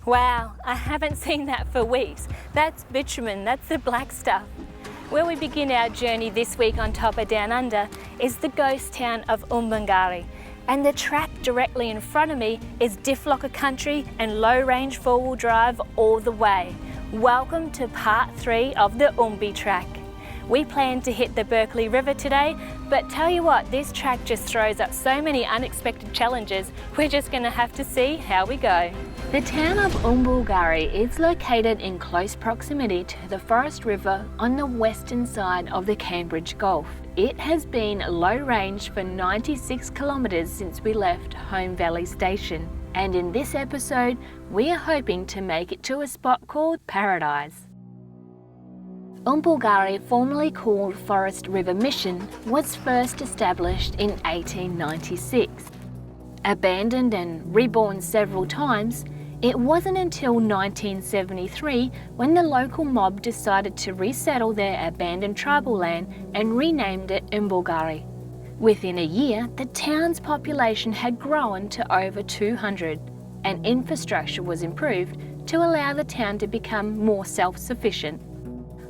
Wow, I haven't seen that for weeks. That's bitumen, that's the black stuff. Where we begin our journey this week on Top of Down Under is the ghost town of Oombulgurri, and the track directly in front of me is diff-locker country and low-range four-wheel drive all the way. Welcome to part 3 of the Oombii Track. We plan to hit the Berkeley River today, but tell you what, this track just throws up so many unexpected challenges, we're just going to have to see how we go. The town of Oombulgurri is located in close proximity to the Forest River on the western side of the Cambridge Gulf. It has been low range for 96 kilometres since we left Home Valley Station, and in this episode we are hoping to make it to a spot called Paradise. Oombulgurri, formerly called Forest River Mission, was first established in 1896. Abandoned and reborn several times, it wasn't until 1973 when the local mob decided to resettle their abandoned tribal land and renamed it Oombulgurri. Within a year, the town's population had grown to over 200, and infrastructure was improved to allow the town to become more self-sufficient.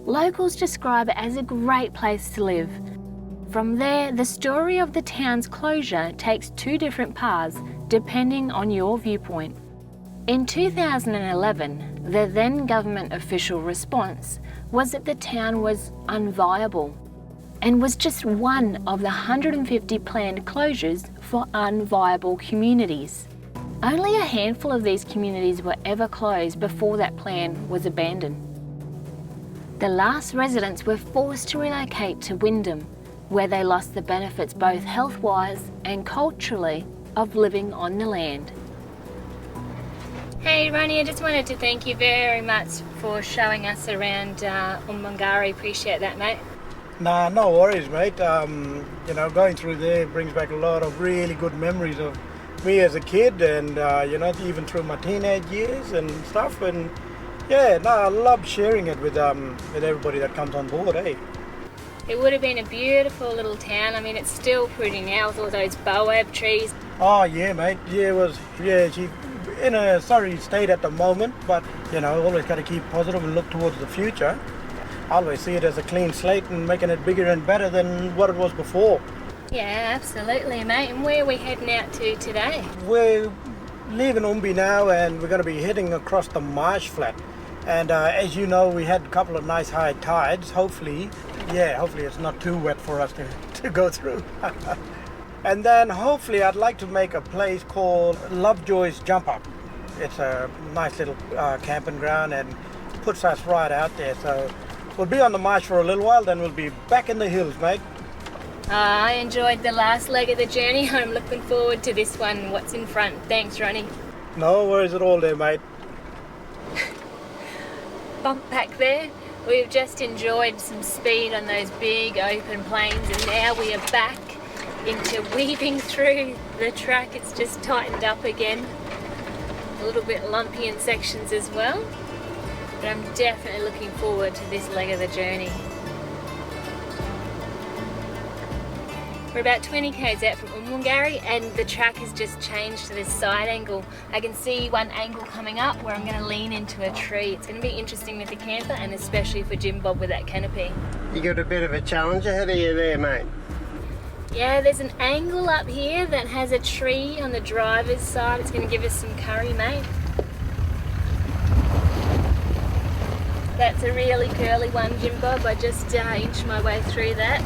Locals describe it as a great place to live. From there, the story of the town's closure takes 2 different paths depending on your viewpoint. In 2011, the then government official response was that the town was unviable and was just one of the 150 planned closures for unviable communities. Only a handful of these communities were ever closed before that plan was abandoned. The last residents were forced to relocate to Wyndham, where they lost the benefits both health-wise and culturally of living on the land. Hey Ronnie, I just wanted to thank you very much for showing us around Oombulgurri. Appreciate that, mate. Nah, no worries, mate. Going through there brings back a lot of really good memories of me as a kid, and even through my teenage years and stuff. And yeah, no, I love sharing it with everybody that comes on board, eh? It would have been a beautiful little town. I mean, it's still pretty now with all those baobab trees. Oh yeah, mate. She's in a sorry state at the moment, but always got to keep positive and look towards the future. I always see it as a clean slate and making it bigger and better than what it was before. Yeah, absolutely, mate. And where are we heading out to today? We're leaving Oombii now, and we're going to be heading across the marsh flat. And as you know, we had a couple of nice high tides. Hopefully it's not too wet for us to go through. And then hopefully I'd like to make a place called Lovejoy's Jump Up. It's a nice little camping ground and puts us right out there. So we'll be on the marsh for a little while, then we'll be back in the hills, mate. I enjoyed the last leg of the journey. I'm looking forward to this one. What's in front? Thanks, Ronnie. No worries at all there, mate. Bump back there. We've just enjoyed some speed on those big open plains, and now we are back into weaving through the track. It's just tightened up again. A little bit lumpy in sections as well, but I'm definitely looking forward to this leg of the journey. We're about 20 k's out from Oombulgurri, and the track has just changed to this side angle. I can see one angle coming up where I'm going to lean into a tree. It's going to be interesting with the camper, and especially for Jim Bob with that canopy. You got a bit of a challenge ahead of you there, mate. Yeah, there's an angle up here that has a tree on the driver's side. It's going to give us some curry, mate. That's a really curly one, Jim Bob. I just inched my way through that.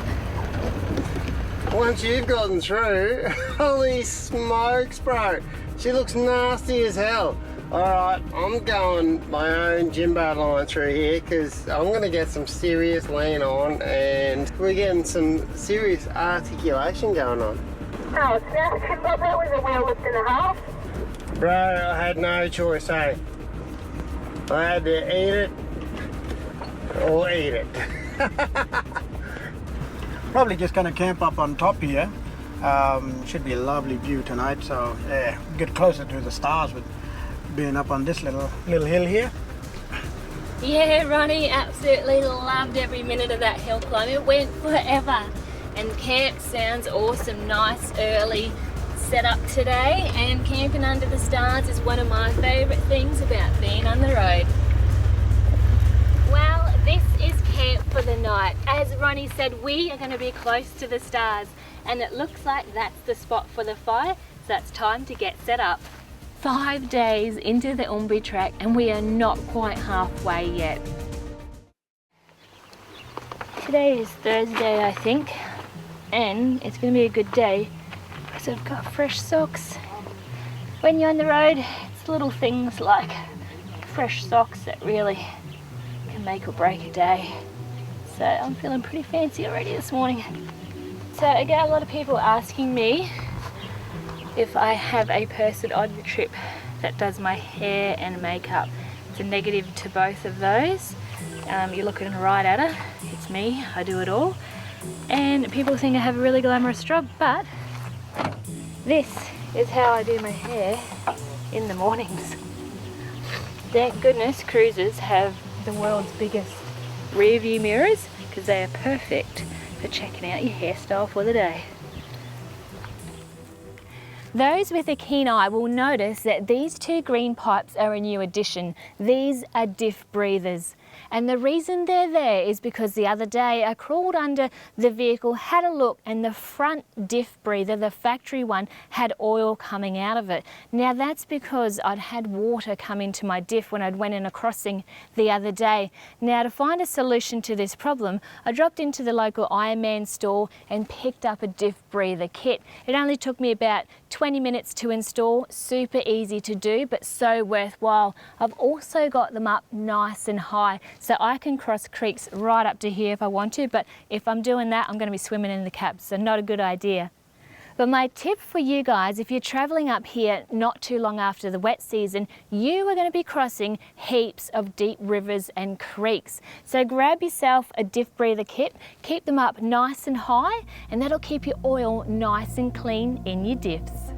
Once you've gotten through, holy smokes, bro. She looks nasty as hell. Alright, I'm going my own Jimbo line through here because I'm going to get some serious lean on, and we're getting some serious articulation going on. Oh, it's now Jim Bob, that was a wheel lift and a half. Bro, I had no choice, eh? I had to eat it or eat it. Probably just going to camp up on top here. Should be a lovely view tonight, so yeah, get closer to the stars with being up on this little hill here. Yeah, Ronnie, absolutely loved every minute of that hill climb. It went forever, and camp sounds awesome. Nice early set up today, and camping under the stars is one of my favourite things about being on the road. Well, this is camp for the night. As Ronnie said, we are going to be close to the stars, and it looks like that's the spot for the fire, so it's time to get set up. 5 days into the Oombii Track and we are not quite halfway yet. Today is Thursday, I think, and it's going to be a good day because I've got fresh socks. When you're on the road, it's little things like fresh socks that really can make or break a day. So I'm feeling pretty fancy already this morning. So I get a lot of people asking me if I have a person on the trip that does my hair and makeup. It's a negative to both of those. You're looking right at her. It's me, I do it all. And people think I have a really glamorous job, but this is how I do my hair in the mornings. Thank goodness cruisers have the world's biggest rear view mirrors, because they are perfect for checking out your hairstyle for the day. Those with a keen eye will notice that these two green pipes are a new addition. These are diff breathers. And the reason they're there is because the other day I crawled under the vehicle, had a look, and the front diff breather, the factory one, had oil coming out of it. Now that's because I'd had water come into my diff when I'd went in a crossing the other day. Now to find a solution to this problem, I dropped into the local Ironman store and picked up a diff breather kit. It only took me about 20 minutes to install, super easy to do, but so worthwhile. I've also got them up nice and high, so I can cross creeks right up to here if I want to, but if I'm doing that, I'm going to be swimming in the cab, so not a good idea. But my tip for you guys, if you're travelling up here not too long after the wet season, you are going to be crossing heaps of deep rivers and creeks. So grab yourself a diff breather kit, keep them up nice and high, and that'll keep your oil nice and clean in your diffs.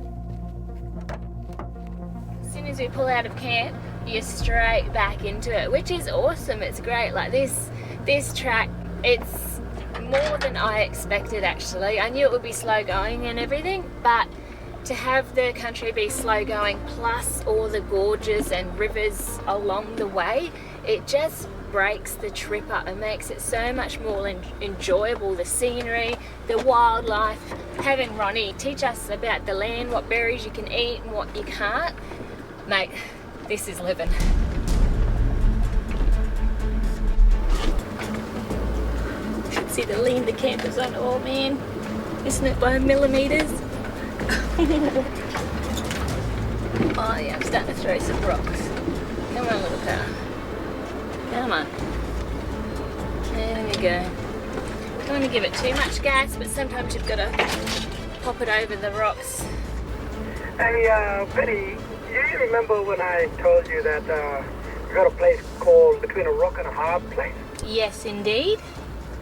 As soon as we pull out of camp, you're straight back into it, which is awesome. It's great. Like this track, it's more than I expected actually. I knew it would be slow going and everything, but to have the country be slow going plus all the gorges and rivers along the way, it just breaks the trip up and makes it so much more enjoyable. The scenery, the wildlife, having Ronnie teach us about the land, what berries you can eat and what you can't. Mate, this is living. You should see the lean the camper's on. Oh man, isn't it by millimetres? Oh yeah, I'm starting to throw some rocks. Come on, little car. Come on. There we go. Don't want to give it too much gas, but sometimes you've got to pop it over the rocks. Hey, Penny, you remember when I told you that we got a place called Between a Rock and a Hard Place? Yes, indeed.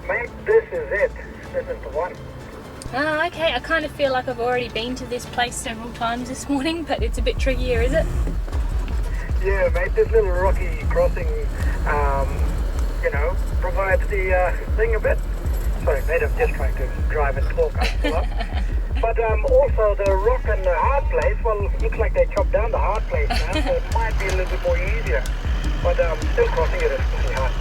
Mate, this is it. This is the one. Oh, okay. I kind of feel like I've already been to this place several times this morning, but it's a bit trickier, is it? Yeah, mate, this little rocky crossing, provides the thing a bit. Sorry, mate, I'm just trying to drive and talk. But also the rock and the hard place, well, looks like they chopped down the hard place now, so it might be a little bit more easier. But still crossing it is pretty hard.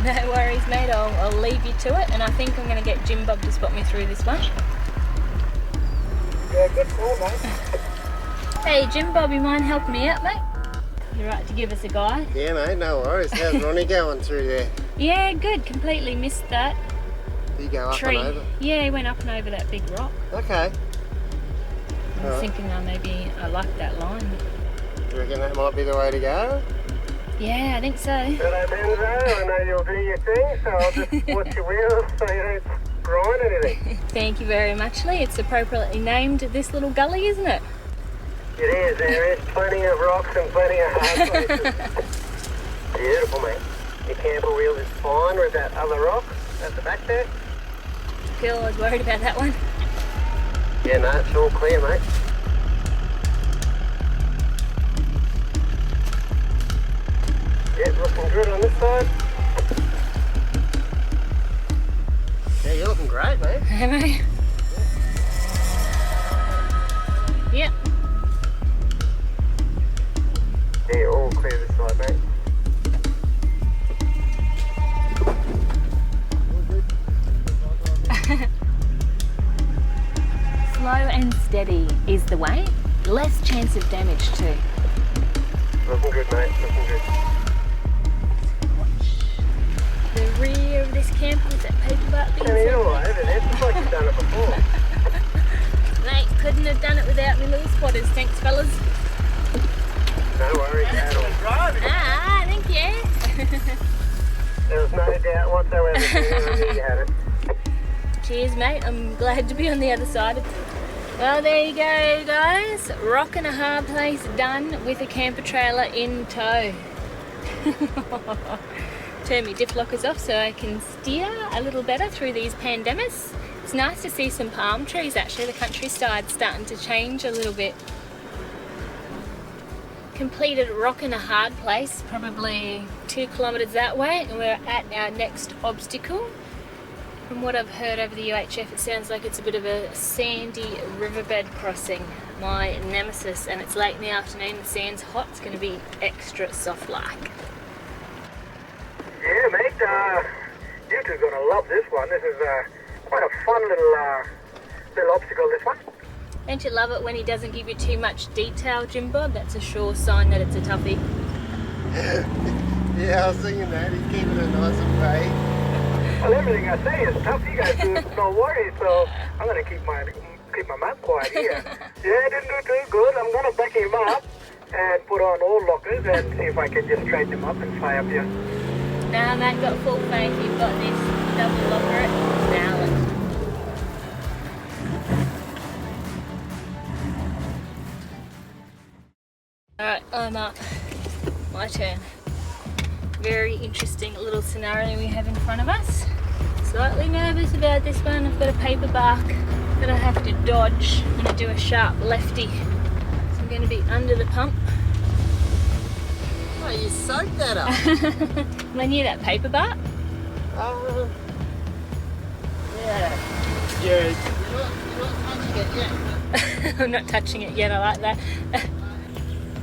No worries, mate. I'll leave you to it, and I think I'm going to get Jim Bob to spot me through this one. Yeah, good call, mate. Hey, Jim Bob, you mind helping me out, mate? You're right to give us a guide. Yeah, mate, no worries. How's Ronnie going through there? Yeah, good. Completely missed that You go up tree. and over? Yeah, he went up and over that big rock. Okay. I was thinking, maybe I like that line. Do you reckon that might be the way to go? Yeah, I think so. Hello, Benzo. I know you'll do your thing, so I'll just watch your wheels so you don't grind anything. Thank you very much, Lee. It's appropriately named this little gully, isn't it? It is. There is plenty of rocks and plenty of hard places. Beautiful, mate. Your camper wheel is fine with that other rock at the back there. Cool, I was worried about that one. Yeah, no, it's all clear, mate. Yeah, looking good on this side. Yeah, you're looking great, mate. Am I? is the way. Less chance of damage too. Looking good, mate. Looking good. The rear of this camper with that paper bark being Penny, you're alright, isn't it? It's like you've done it before. Mate, couldn't have done it without me little spotters. Thanks, fellas. No worries at all. Ah, thank you. There was no doubt whatsoever that I knew you had it. Cheers, mate. I'm glad to be on the other side. Well, there you go, guys. Rock and a hard place done with a camper trailer in tow. Turn my diff lockers off so I can steer a little better through these pandemies. It's nice to see some palm trees actually. The countryside's starting to change a little bit. Completed rock and a hard place, probably 2 kilometres that way, and we're at our next obstacle. From what I've heard over the UHF, it sounds like it's a bit of a sandy riverbed crossing. My nemesis, and it's late in the afternoon, the sand's hot, it's going to be extra soft-like. Yeah, mate, you two are going to love this one. This is quite a fun little obstacle, this one. Don't you love it when he doesn't give you too much detail, Jim Bob? That's a sure sign that it's a toughie. Yeah, I was thinking that. He's keeping it nice and vague. Well, everything I say is tough. You guys do no worries, so I'm going to keep my mouth quiet here. Yeah, didn't do too good. I'm going to back him up and put on all lockers and see if I can just straighten him up and fly up here. Nah, mate, got full faith. You've got this. Double locker it. Nail it. Alright, I'm up. My turn. Very interesting little scenario we have in front of us. Slightly nervous about this one. I've got a paper bark that I have to dodge. I'm going to do a sharp lefty. So I'm going to be under the pump. Oh, you soaked that up. Am I near that paper bark? Yeah. Yeah. You're not touching it yet. I'm not touching it yet, I like that.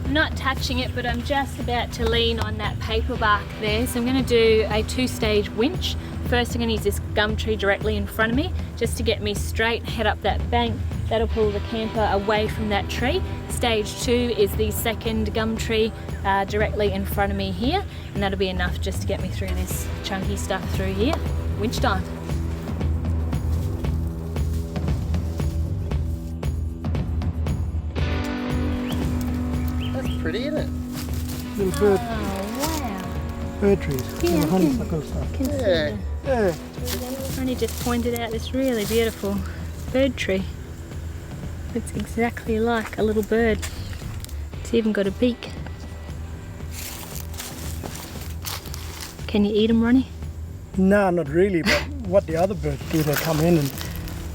I'm not touching it, but I'm just about to lean on that paper bark there. So I'm going to do a 2-stage winch. First I'm going to use this gum tree directly in front of me just to get me straight, head up that bank. That'll pull the camper away from that tree. Stage 2 is the second gum tree directly in front of me here, and that'll be enough just to get me through this chunky stuff through here. Winch time. Pretty, isn't it? Little bird, wow. bird trees. Yeah, Little I honeysuckle stuff. Can see Yeah. Yeah. Ronnie just pointed out this really beautiful bird tree. It's exactly like a little bird. It's even got a beak. Can you eat them, Ronnie? No, not really, but what the other birds do, they come in and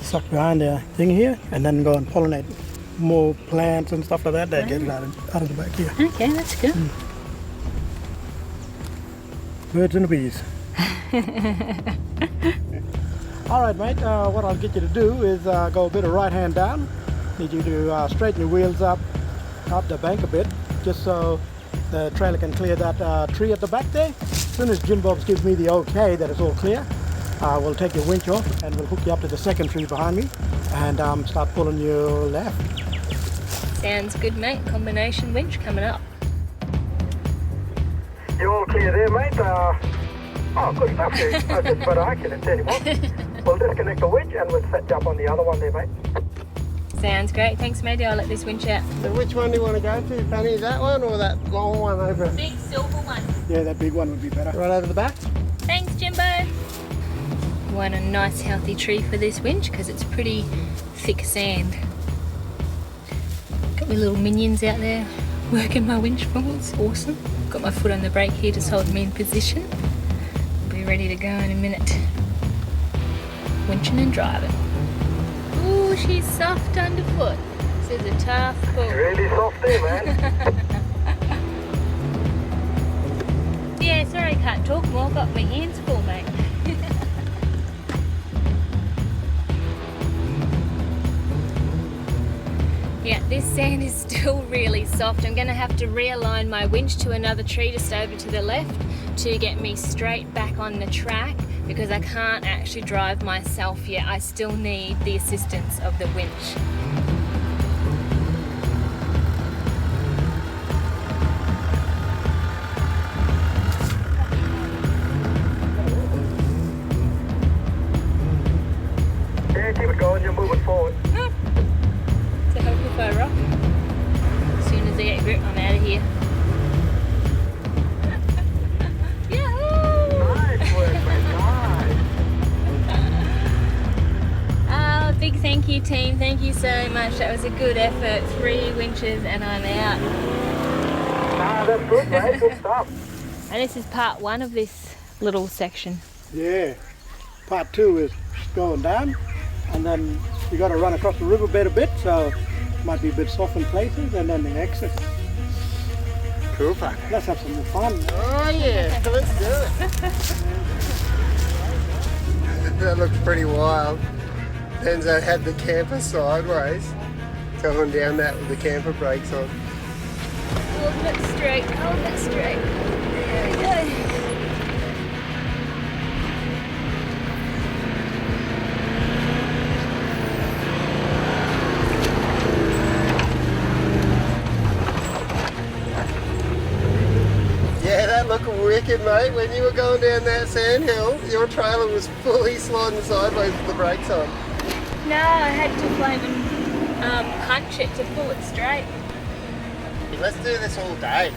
suck behind their thing here and then go and pollinate more plants and stuff like that. They get it out of the back here. Okay, that's good. Birds and the bees. All right, mate, what I'll get you to do is go a bit of right hand down. Need you to straighten your wheels up the bank a bit, just so the trailer can clear that tree at the back there. As soon as Jim Bobs gives me the okay that it's all clear, we'll take your winch off and we'll hook you up to the second tree behind me and start pulling you left. Sounds good, mate. Combination winch coming up. You're all clear there, mate. Oh, good stuff, dude. Just about I can turn him on. We'll disconnect the winch and we'll set you up on the other one there, mate. Sounds great. Thanks, matey. I'll let this winch out. So which one do you want to go to, Penny? That one or that long one over? Big silver one. Yeah, that big one would be better. Right over the back? Thanks, Jimbo. Want a nice healthy tree for this winch because it's pretty thick sand. Got my little minions out there working my winch for me. It's awesome. Got my foot on the brake here just holding me in position. I'll be ready to go in a minute. Winching and driving. Ooh, she's soft underfoot. This is a tough pull. Really soft there, man. Yeah, sorry I can't talk more. Got my hands full, mate. Yeah, this sand is still really soft. I'm going to have to realign my winch to another tree just over to the left to get me straight back on the track because I can't actually drive myself yet. I still need the assistance of the winch. here. Nice work, mate, nice. Oh, big thank you team, thank you so much. That was a good effort. 3 winches and I'm out. Nah, that's good, mate. Good stuff. And this is part 1 of this little section. Yeah. Part 2 is going down, and then you got to run across the riverbed a bit, so it might be a bit soft in places, and then the exit. Cool, fuck. Let's have some more fun. Oh yeah, let's do it. That looks pretty wild. Benzo had the camper sideways, going down that with the camper brakes on. Hold it straight, hold it straight. There we go. Yeah, that looked wicked, mate. When you were going down that sand hill, your trailer was fully sliding sideways with the brakes on. No, I had to flaming punch it to pull it straight. Let's do this all day.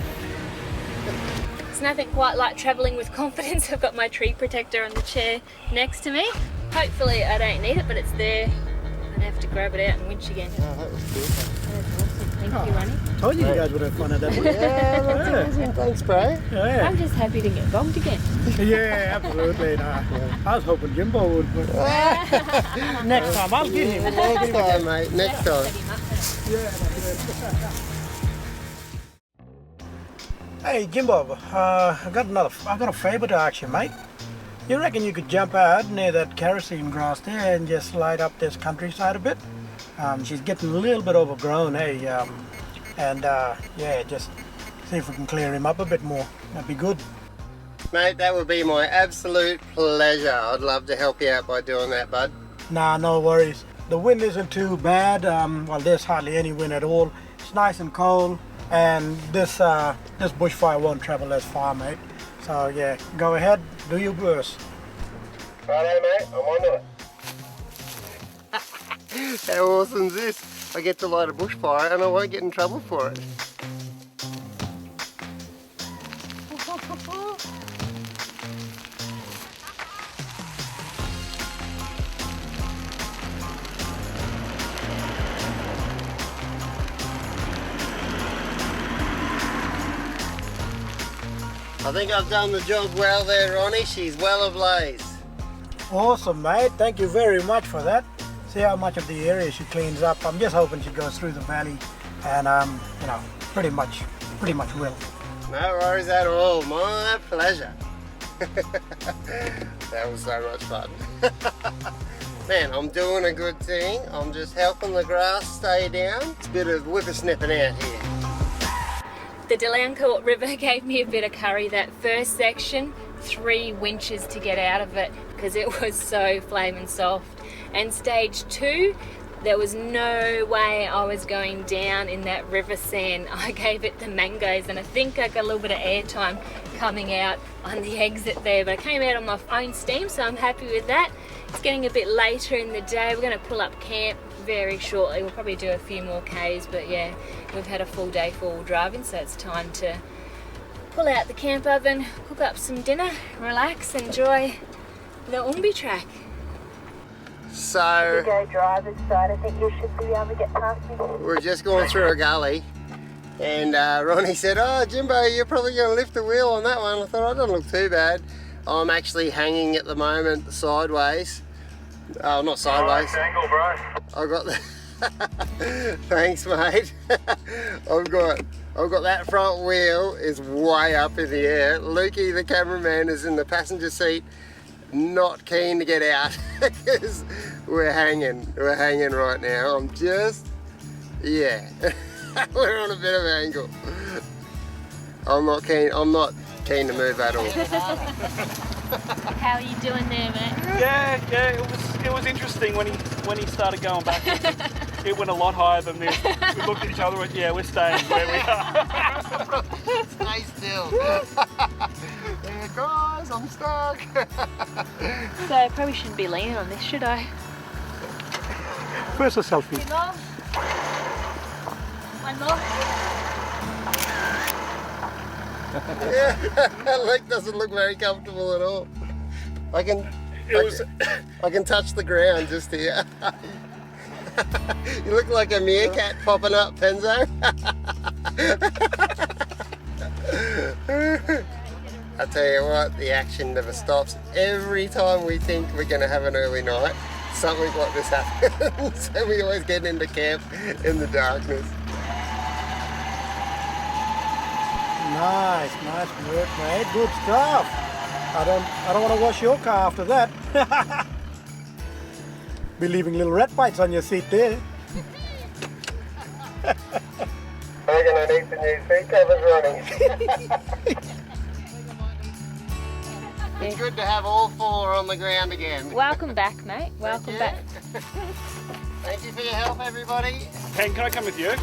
It's nothing quite like travelling with confidence. I've got my tree protector on the chair next to me. Hopefully I don't need it, but it's there. I'd have to grab it out and winch again. Oh, that was cool. That's awesome. Thank you, Ronnie. Told you guys would have fun at that one. Yeah, that's awesome. Thanks, bro. Yeah. I'm just happy to get bombed again. Yeah, absolutely. Nah. I was hoping Jimbo would, but next time I'll get him. Next time, mate. Next time. Hey Jimbo, I got a favour to ask you, mate. You reckon you could jump out near that kerosene grass there and just light up this countryside a bit? She's getting a little bit overgrown, hey, yeah, just see if we can clear him up a bit more. That'd be good. Mate, that would be my absolute pleasure. I'd love to help you out by doing that, bud. Nah, no worries. The wind isn't too bad. Well, there's hardly any wind at all. It's nice and cold, and this bushfire won't travel as far, mate. So yeah, go ahead, do your worst. Righto, mate, I'm on it. How awesome is this? I get to light a bushfire and I won't get in trouble for it. I think I've done the job well there, Ronnie. She's well ablaze. Awesome, mate. Thank you very much for that. See how much of the area she cleans up. I'm just hoping she goes through the valley, and you know, pretty much will. No worries at all. My pleasure. That was so much fun. Man, I'm doing a good thing. I'm just helping the grass stay down. It's a bit of whippersnipping out here. The Delancourt River gave me a bit of curry that first section. 3 winches to get out of it because it was so flaming soft. And stage 2, there was no way I was going down in that river sand. I gave it the mangoes, and I think I got a little bit of airtime coming out on the exit there, but I came out on my own steam, so I'm happy with that. It's getting a bit later in the day. We're going to pull up camp very shortly. We'll probably do a few more Ks, but yeah, we've had a full day for driving, so it's time to pull out the camp oven, cook up some dinner, relax, enjoy the Oombii Track. So, Go driver's side, I think you should be able to get past me. we're just going through a gully, and Ronnie said, "Oh, Jimbo, you're probably going to lift the wheel on that one." I thought, "I don't look too bad." I'm actually hanging at the moment sideways. Oh, not sideways. Nice angle, bro. I got the thanks, mate. I've got that front wheel is way up in the air. Lukey, the cameraman, is in the passenger seat, not keen to get out because we're hanging right now. I'm just, yeah, we're on a bit of an angle. I'm not keen to move at all. How are you doing there, mate? Yeah, it was interesting when he started going back. It went a lot higher than this. We looked at each other and went, yeah, we're staying where we are. Stay still. Yeah, guys, I'm stuck. So I probably shouldn't be leaning on this, should I? Where's the selfie? One more. One more. Yeah, that leg doesn't look very comfortable at all. I can touch the ground just here. You look like a meerkat popping up, Penzo. I tell you what, the action never stops. Every time we think we're going to have an early night, something like this happens. And we always get into camp in the darkness. Nice work, mate. Good stuff. I don't want to wash your car after that. Be leaving little rat bites on your seat there. I'm gonna need some new seat covers running. It's good to have all four on the ground again. Welcome back, mate. Welcome back. Thank you for your help, everybody. Pen, can I come with you?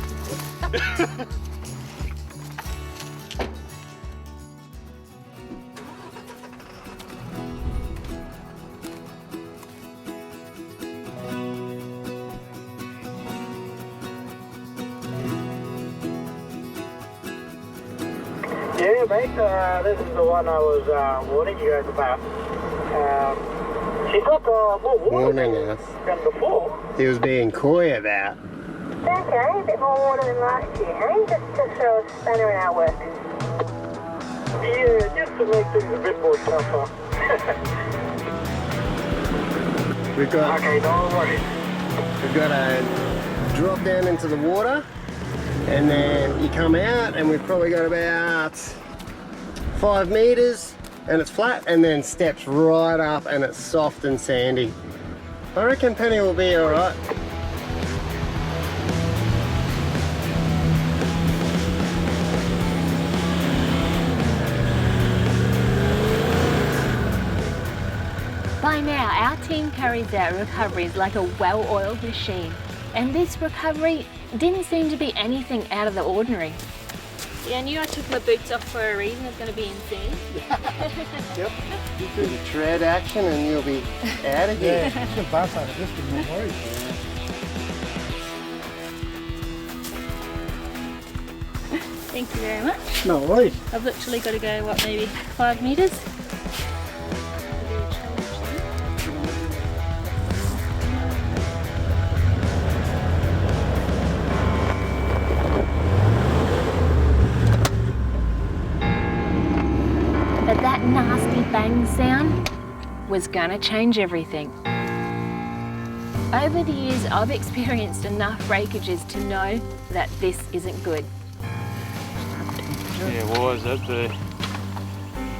Yeah, mate, this is the one I was warning you guys about. She's got more water Warning us. than before. He was being coy about. Okay, a bit more water than last year, hey? Just to throw a spanner in our works. Yeah, just to make things a bit more tougher. We've got Okay, don't worry. We've got to drop down into the water, and then you come out, and we've probably got about 5 meters, and it's flat, and then steps right up, and it's soft and sandy. I reckon Penny will be all right. By now, our team carries out recoveries like a well-oiled machine, and this recovery didn't seem to be anything out of the ordinary. Yeah, I knew I took my boots off for a reason. It's going to be insane. Yep. Do the tread action, and you'll be out of here. Yeah, she'll bounce out of this one, no worries. Thank you very much. No worries. I've literally got to go, what, maybe 5 meters? But that nasty bang sound was gonna change everything. Over the years, I've experienced enough breakages to know that this isn't good. Yeah, why is that there?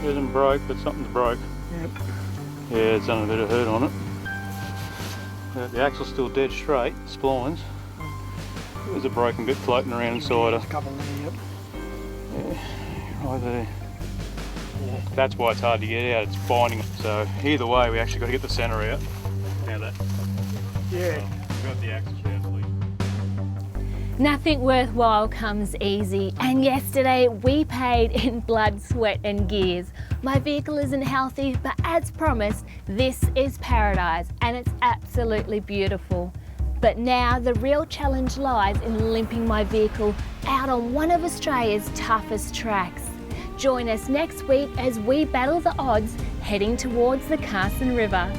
It isn't broke, but something's broke. Yep. Yeah, it's done a bit of hurt on it. The axle's still dead straight, splines. There's a broken bit floating around inside her. A couple there, yep. Yeah, right there. That's why it's hard to get out, it's binding. So either way, we actually got to get the centre out. Now that. Yeah. We've got the axle out, please. Nothing worthwhile comes easy, and yesterday we paid in blood, sweat and gears. My vehicle isn't healthy, but as promised, this is paradise and it's absolutely beautiful. But now the real challenge lies in limping my vehicle out on one of Australia's toughest tracks. Join us next week as we battle the odds heading towards the Carson River.